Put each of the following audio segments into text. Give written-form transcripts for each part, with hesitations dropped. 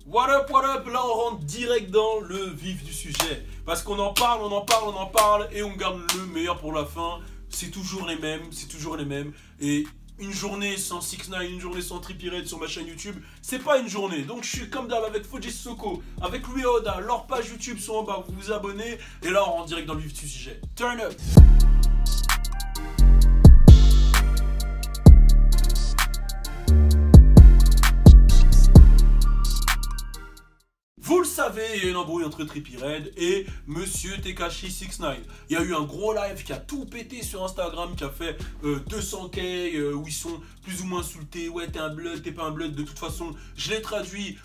What up, là on rentre direct dans le vif du sujet. Parce qu'on en parle, et on garde le meilleur pour la fin. C'est toujours les mêmes, Et une journée sans 6ix9ine, une journée sans Trippie Redd sur ma chaîne YouTube, c'est pas une journée. Donc je suis comme d'hab avec Fodji Sissoko, avec Louis Oda, leur page YouTube sont en bas, vous vous abonnez. Et là on rentre direct dans le vif du sujet. Turn up. Vous le savez, il y a une embrouille entre Trippie Redd et Monsieur Tekashi 6ix9ine. Il y a eu un gros live qui a tout pété sur Instagram, qui a fait 200K, où ils sont plus ou moins insultés. Ouais, t'es un blood, t'es pas un blood. De toute façon, je l'ai traduit.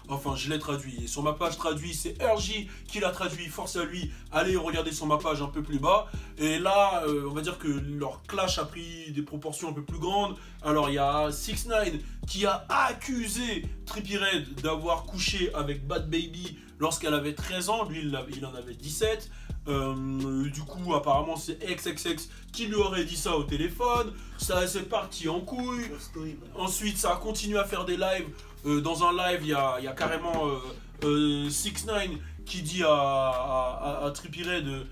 Et sur ma page traduit, c'est RJ qui l'a traduit. Force à lui. Allez regarder sur ma page un peu plus bas. Et là, on va dire que leur clash a pris des proportions un peu plus grandes. Alors, il y a 6ix9ine qui a accusé Trippie Redd d'avoir couché avec Bhad Bhabie lorsqu'elle avait 13 ans, lui il en avait 17. Du coup apparemment c'est XXX qui lui aurait dit ça au téléphone. Ça c'est parti en couille. Ensuite ça a continué à faire des lives. Dans un live il y a carrément 6ix9ine qui dit à Trippie Redd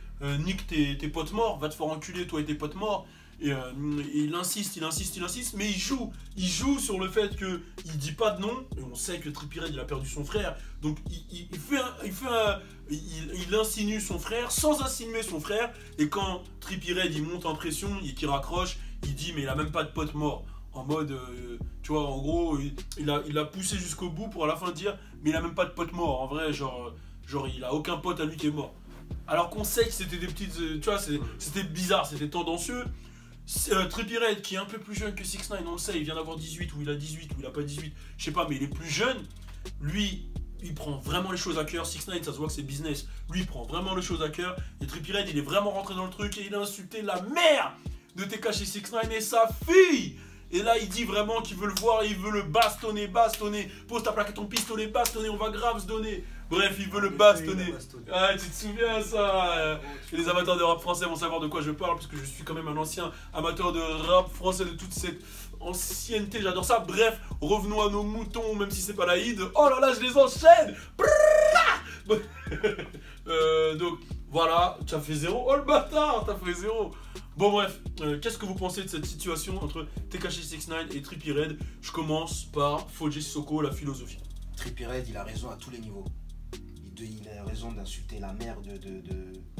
nique tes potes morts, va te faire enculer toi et tes potes morts. Et il insiste, mais il joue sur le fait qu'il dit pas de nom, et on sait que Trippie Redd il a perdu son frère, donc il insinue son frère sans insinuer son frère, et quand Trippie Redd il monte en pression, qu'il raccroche, il dit mais il a même pas de pote mort, en mode, tu vois, en gros, il a poussé jusqu'au bout pour à la fin dire mais il a même pas de pote mort, en vrai, genre il a aucun pote à lui qui est mort. Alors qu'on sait que c'était des petites, tu vois, c'était bizarre, c'était tendancieux. Trippie Redd qui est un peu plus jeune que 6ix9ine, on le sait, il vient d'avoir 18 ou il a 18 ou il a pas 18, je sais pas, mais il est plus jeune. Lui, il prend vraiment les choses à cœur. 6ix9ine, ça se voit que c'est business. Lui, il prend vraiment les choses à cœur. Et Trippie Redd, il est vraiment rentré dans le truc et il a insulté la mère de Tekashi 6ix9ine et sa fille. Et là, il dit vraiment qu'il veut le voir, il veut le bastonner. Pose ta plaque et ton pistolet, bastonner, on va grave se donner. Bref, il veut le bastonner. Ah, tu te souviens ça? Les amateurs de rap français vont savoir de quoi je parle, puisque je suis quand même un ancien amateur de rap français, de toute cette ancienneté, j'adore ça. Bref, revenons à nos moutons, même si c'est pas l'Aïd. Oh là là, je les enchaîne. Donc, voilà, tu as fait 0. Oh le bâtard, t'as fait 0. Bon bref, qu'est-ce que vous pensez de cette situation entre Tekashi 6ix9ine et Trippie Redd? Je commence par Fodji Sissoko, la philosophie. Trippie Redd, il a raison à tous les niveaux. Il a raison d'insulter la mère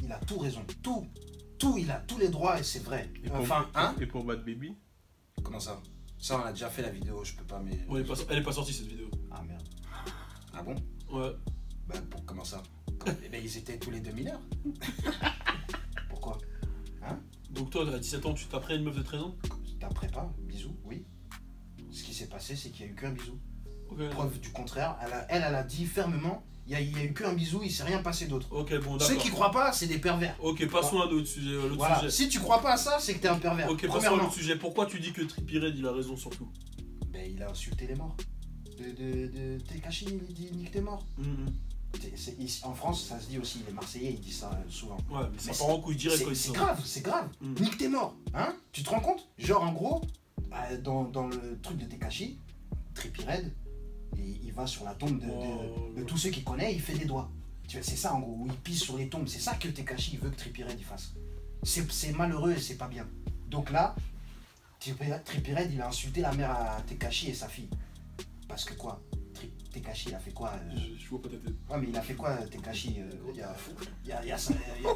Il a tout raison, tout, il a tous les droits et c'est vrai. Et pour Bhad Bhabie? Comment ça? Ça on a déjà fait la vidéo, je peux pas mais... Elle est pas sortie cette vidéo. Ah merde. Ah bon? Ouais. Bah comment ça? Eh ben ils étaient tous les deux mineurs. Pourquoi? Hein? Donc toi, à 17 ans, tu t'apprends une meuf de 13 ans? T'apprends pas? Bisous, oui. Ce qui s'est passé, c'est qu'il n'y a eu qu'un bisou. Okay. Preuve du contraire, elle a dit fermement, il n'y a eu qu'un bisou, il s'est rien passé d'autre. Ok, bon, d'accord. Ceux qui croient pas, c'est des pervers. Ok, passons à d'autres sujets. Voilà. Si tu crois pas à ça, c'est que t'es un pervers. Ok, passons à l'autre sujet. Pourquoi tu dis que Trippie Redd, il a raison sur tout? Ben, il a insulté les morts. De Tekashi, il dit nique tes morts. En France, ça se dit aussi, les Marseillais, ils disent ça souvent. Ouais, mais ça part en couille direct quand ils sont. C'est grave. Nique tes morts. Hein? Tu te rends compte? Genre, en gros, dans le truc de Tekashi, Trippie Redd, il va sur la tombe de tous ceux qu'il connaît, il fait des doigts. C'est ça en gros, où il pisse sur les tombes. C'est ça que Tekashi veut que Trippie Redd il fasse. C'est malheureux et c'est pas bien. Donc là, Trippie Redd il a insulté la mère à Tekashi et sa fille. Parce que quoi? Tekashi il a fait quoi? Je vois pas ta tête. Ouais mais il a fait quoi Tekashi il y a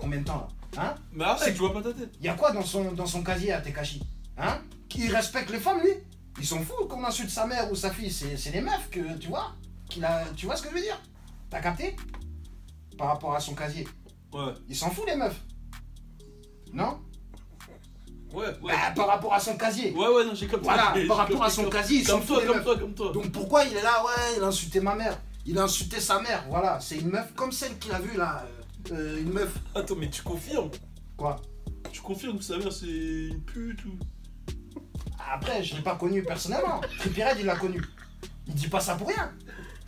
combien de temps là? Hein? Mais arrête, je vois pas ta tête. Il y a quoi dans son casier à Tekashi? Hein? Qui respecte les femmes lui? Ils sont fous qu'on insulte sa mère ou sa fille, c'est les meufs que, tu vois, tu vois ce que je veux dire? T'as capté? Par rapport à son casier. Ouais. Ils s'en foutent les meufs. Non? Ouais. Bah, par rapport à son casier. Ouais, non, j'ai compris. Voilà, par rapport à son casier, ils s'en foutent. Comme toi. Donc pourquoi il est là? Ouais, il a insulté ma mère. Il a insulté sa mère, voilà. C'est une meuf comme celle qu'il a vue là. Une meuf. Attends, mais tu confirmes? Quoi? Tu confirmes que sa mère c'est une pute ou... Après, je l'ai pas connu personnellement. Trippie Redd, il l'a connu. Il dit pas ça pour rien.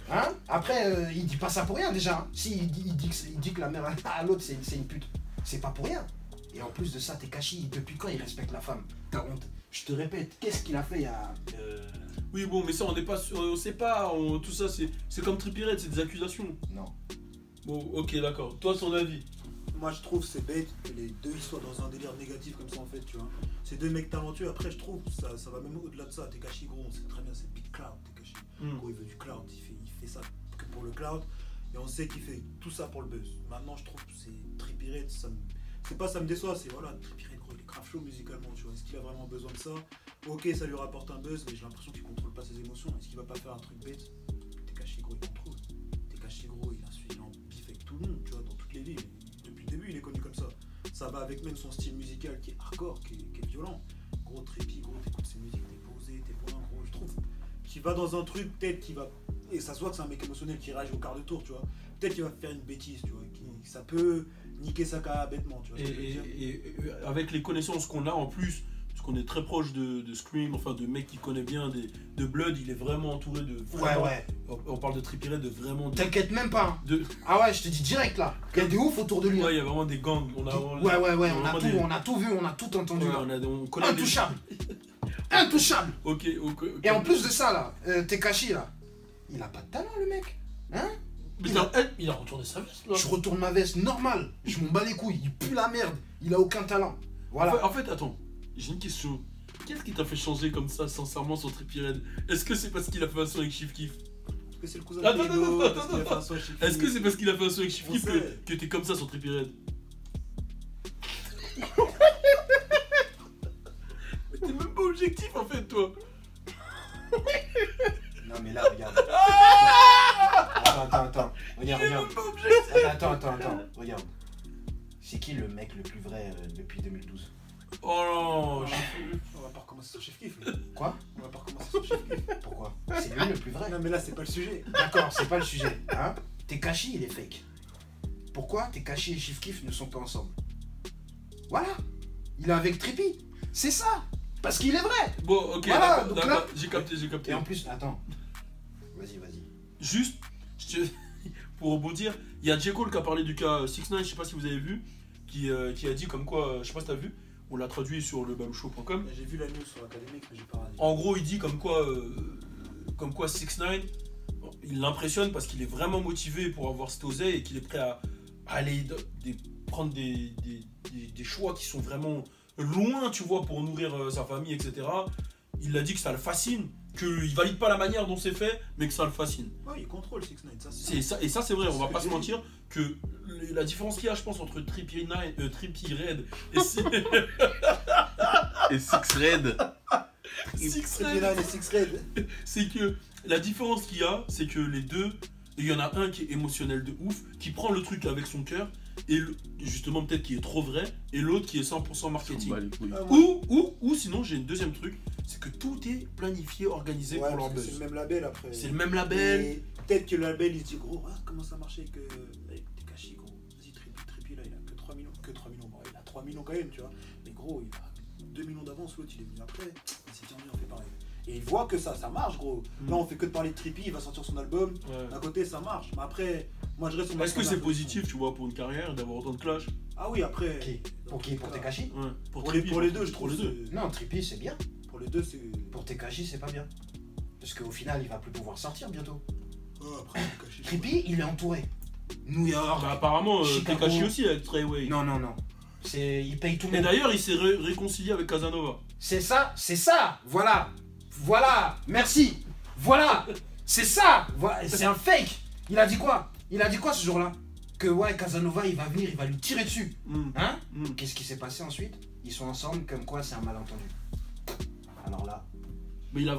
Hein? Après, il dit pas ça pour rien déjà. Hein. Si, il dit que la mère à l'autre, c'est une pute. C'est pas pour rien. Et en plus de ça, Tekashi, depuis quand il respecte la femme? T'as honte. Je te répète, qu'est-ce qu'il a fait il y a... Oui, bon, mais ça, on n'est pas sûr, on sait pas, tout ça, c'est comme Trippie Redd, c'est des accusations. Non. Bon, ok, d'accord. Toi, ton avis? Moi je trouve c'est bête que les deux ils soient dans un délire négatif comme ça en fait, tu vois. C'est deux mecs talentueux, après je trouve, ça va même au-delà de ça. Tekashi gros, on sait très bien, c'est Big Cloud, Tekashi. Gros, il veut du cloud, il fait ça que pour le cloud. Et on sait qu'il fait tout ça pour le buzz. Maintenant je trouve que c'est Trippie Redd, c'est pas ça me déçoit, c'est voilà, Trippie Redd gros, il est grave chaud musicalement, tu vois. Est-ce qu'il a vraiment besoin de ça? Ok, ça lui rapporte un buzz, mais j'ai l'impression qu'il contrôle pas ses émotions. Est-ce qu'il va pas faire un truc bête? Tekashi gros, il contrôle. Tekashi gros, il est en bif avec tout le monde, tu vois, dans toutes les villes. Depuis le début, il est connu comme ça. Ça va avec même son style musical qui est hardcore, qui est violent. Gros Trippie, gros, t'écoutes ses musiques, t'es posé, t'es bon, gros, je trouve qu'il va dans un truc, peut-être qu'il va. Et ça se voit que c'est un mec émotionnel qui réagit au quart de tour, tu vois. Peut-être qu'il va faire une bêtise, tu vois. Ça peut niquer sa carrière bêtement, tu vois. Et avec les connaissances qu'on a en plus, parce qu'on est très proche de Scream, enfin de mecs qui connaît bien de Blood, il est vraiment entouré de. Vraiment, Ouais. On parle de Trippie Redd, de vraiment. T'inquiète même pas. De... Ah ouais, je te dis direct là. Il y a des oufs autour de lui. Ouais, il y a vraiment des gangs. Ouais, on a tout vu, on a tout entendu. Ouais, Là. on connaît Intouchable. Intouchable. Ok. Et en plus de ça là, Tekashi là, il a pas de talent le mec. Hein? Mais il a retourné sa veste là. Je retourne ma veste normal. Je m'en bats les couilles. Il pue la merde. Il a aucun talent. Voilà. En fait, attends. J'ai une question. Qu'est-ce qui t'a fait changer comme ça, sincèrement, sur Trippie Redd? Est-ce que c'est parce qu'il a fait un son avec Chief Keef? Est-ce que c'est le cousin Attends, de Lino, parce qu'il a fait un son avec Chief Est-ce que Keef? c'est parce qu'il a fait un son avec Chief On Keef sait. que t'es comme ça sur Trippie Redd? Mais t'es même pas objectif en fait, toi. Non mais là regarde. Attends. Regarde. Même pas objectif. Attends. Regarde. C'est qui le mec le plus vrai depuis 2012? Oh non. On va pas recommencer sur Chief Keef. Quoi? On va pas recommencer sur Chief Keef. Pourquoi? C'est lui le plus vrai. Non mais là c'est pas le sujet. D'accord, c'est pas le sujet. Hein? Tekashi, il est fake. Pourquoi Tekashi et Chief Keef ne sont pas ensemble? Voilà. Il est avec Trippie. C'est ça. Parce qu'il est vrai. Bon, ok, Voilà, d'accord, donc là- j'ai capté. Et en plus, attends. Vas-y. Juste, pour rebondir, il y a J. Cole qui a parlé du cas 6ix9ine, je sais pas si vous avez vu, qui a dit comme quoi, je sais pas si t'as vu, on l'a traduit sur le babshow.com. J'ai vu la news sur Academic mais j'ai pas regardé. En gros, il dit comme quoi 6ix9ine, il l'impressionne parce qu'il est vraiment motivé pour avoir cette oseille et qu'il est prêt à aller prendre des choix qui sont vraiment loin, tu vois, pour nourrir sa famille, etc. Il a dit que ça le fascine, qu'il valide pas la manière dont c'est fait, mais que ça le fascine. Ouais, il contrôle 6ix9ine, ça C'est ça, et ça c'est vrai, on va ce pas que se j'ai mentir que la différence qu'il y a, je pense, entre Trippie Redd et Et Six Red. Six Trippie Redd, Redd et Six Red. c'est que la différence qu'il y a, c'est que les deux, il y en a un qui est émotionnel de ouf, qui prend le truc avec son cœur, et justement peut-être qui est trop vrai, et l'autre qui est 100% marketing. Bah, les couilles. Ah, moi- Ou sinon j'ai une deuxième truc, c'est que tout est planifié, organisé Ouais, pour leur parce que c'est buzz. le même label après. C'est le même label. Et peut-être que le label il se dit gros, comment ça marchait que Tekashi gros, vas-y Trippie là il a que 3 millions, bon il a 3 millions quand même tu vois, mais gros il a 2 millions d'avance, l'autre il est venu après, il s'est dit on fait pareil. Et il voit que ça marche gros, là on fait que de parler de Trippie, il va sortir son album, Ouais. d'un côté ça marche, mais après moi je reste sur ma Est-ce que première c'est position. positif, tu vois, pour une carrière d'avoir autant de clash? Ah oui après. Qui? Pour qui? Pour Tekashi? Ouais. Pour les Trippie, deux je pour trouve. les deux. Non, Trippie, c'est bien. Pour les deux c'est. Pour Tekashi, c'est pas bien. Parce qu'au final, il va plus pouvoir sortir bientôt. Après Tekashi. Trippie, il est entouré. New York. Bah, apparemment, Chicago. Tekashi aussi avec Treyway. Non. Il paye tout le Et monde. d'ailleurs, il s'est réconcilié avec Casanova. C'est ça. Voilà. Merci. Voilà. C'est ça. Voilà. C'est un fake. Il a dit quoi ce jour-là? Que ouais, Casanova, il va venir, il va lui tirer dessus. Hein? Qu'est-ce qui s'est passé ensuite? Ils sont ensemble, comme quoi c'est un malentendu. Alors là, Mais ils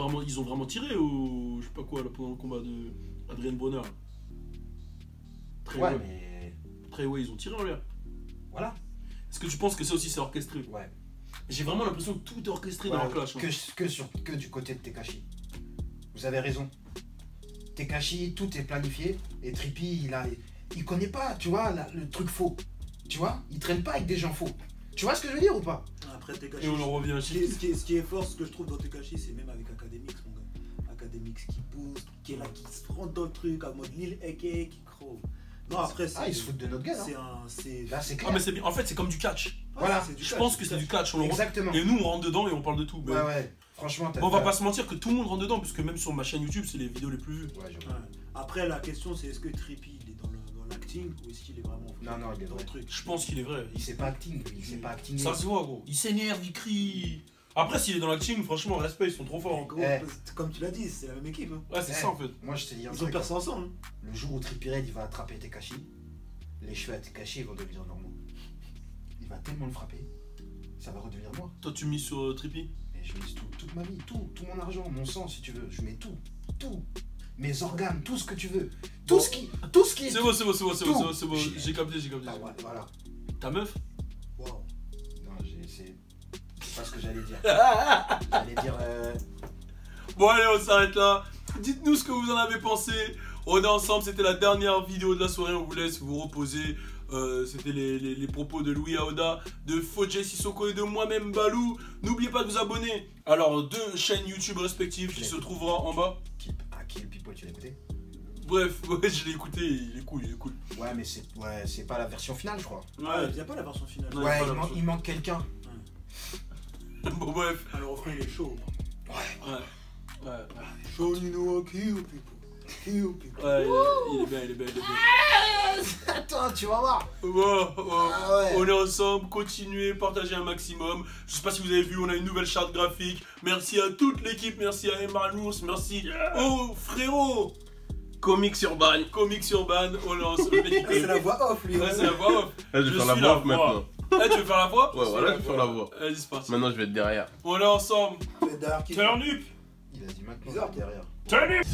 ont vraiment tiré au. Je sais pas quoi, là, pendant le combat de Adrien Bronner. ouais, mais Treyway, ils ont tiré en l'air. voilà. Est-ce que tu penses que ça aussi c'est orchestré? Ouais. J'ai vraiment l'impression que tout est orchestré dans Ouais, la clash. hein. que du côté de Tekashi. Vous avez raison. Tekashi, tout est planifié. Et Trippie, il connaît pas, tu vois, le truc faux. Tu vois, il traîne pas avec des gens faux. Tu vois ce que je veux dire ou pas? Après Tekashi. Et on en revient à Ce qui est fort, ce que je trouve dans Tekashi, c'est même avec Academics, mon gars. Academics qui booste, qui est là, qui se rentre dans le truc, en mode Lil Eke, qui croit. Non, après, c'est. Ah, ils se foutent de notre gueule. C'est Hein. un. Là, c'est Ah, clair. mais c'est bien. En fait, c'est comme du catch. Voilà. c'est du Je catch, pense que c'est du catch. Exactement. Et nous, on rentre dedans et on parle de tout. Mais... Ouais, ouais. Franchement, Bon, on va pas se mentir que tout le monde rentre dedans, puisque même sur ma chaîne YouTube, c'est les vidéos les plus vues. Ouais, j'avoue. Ouais. Après, la question, c'est est-ce que Trippy, il est dans l'acting ou est-ce qu'il est vraiment. Non, il est dans vrai. le truc. Je pense qu'il est vrai. Il sait pas acting, lui. Il sait pas acting. Ça se voit, gros. Il s'énerve, il crie. Après, s'il est dans l'acting, franchement, respect, ils sont trop forts. Gros, comme tu l'as dit, c'est la même équipe. Hein. Ouais, c'est ça en fait. Moi, je te dis un Ils ont truc. percé ensemble. Hein. Le jour où Trippy Red il va attraper Tekashi, les cheveux à Tekashi vont devenir normaux. Il va tellement le frapper, ça va redevenir moi. Toi, tu mises sur Trippy? Et je mise toute ma vie, tout mon argent, mon sang si tu veux, je mets tout. Mes organes, tout ce que tu veux. Tout ce qui est. C'est bon, j'ai capté. Ah, ouais, voilà. Ta meuf? Waouh. Non, c'est pas ce que j'allais dire. J'allais dire. Bon, allez, on s'arrête là. Dites-nous ce que vous en avez pensé. On est ensemble, c'était la dernière vidéo de la soirée. On vous laisse vous reposer. C'était les propos de Louis Aoda, de Fodje Sissoko et de moi-même Balou. N'oubliez pas de vous abonner. Alors, 2 chaînes YouTube respectives qui se trouvera en bas. Kill People, tu l'as écouté? Bref, ouais, je l'ai écouté, il est cool. Ouais, mais c'est pas la version finale, je crois. Ouais, il n'y a pas la version finale. Ouais, Ouais, pas la version. il manque quelqu'un. Bon, bref. Ah, le refrain, il est chaud. Ouais. Show you know kill people. Kill people. Ouais, il est bien. Attends, tu vas voir. Bon, Ah ouais. on est ensemble, continuez, partagez un maximum. Je sais pas si vous avez vu, on a une nouvelle charte graphique. Merci à toute l'équipe, merci à Emarlours, merci au frérot. Comics Urban, on lance le mec qui Ah, c'est la voix off, lui. Ouais, c'est la voix off. Là, je vais faire la voix off maintenant. Ah, tu veux faire la voix? Ouais, voilà, je vais faire la voix. Vas-y, c'est parti. Maintenant, je vais être derrière. On est ensemble. C'est Dark. Turn up. Il a dit maintenant Bizarre. derrière. Turn up.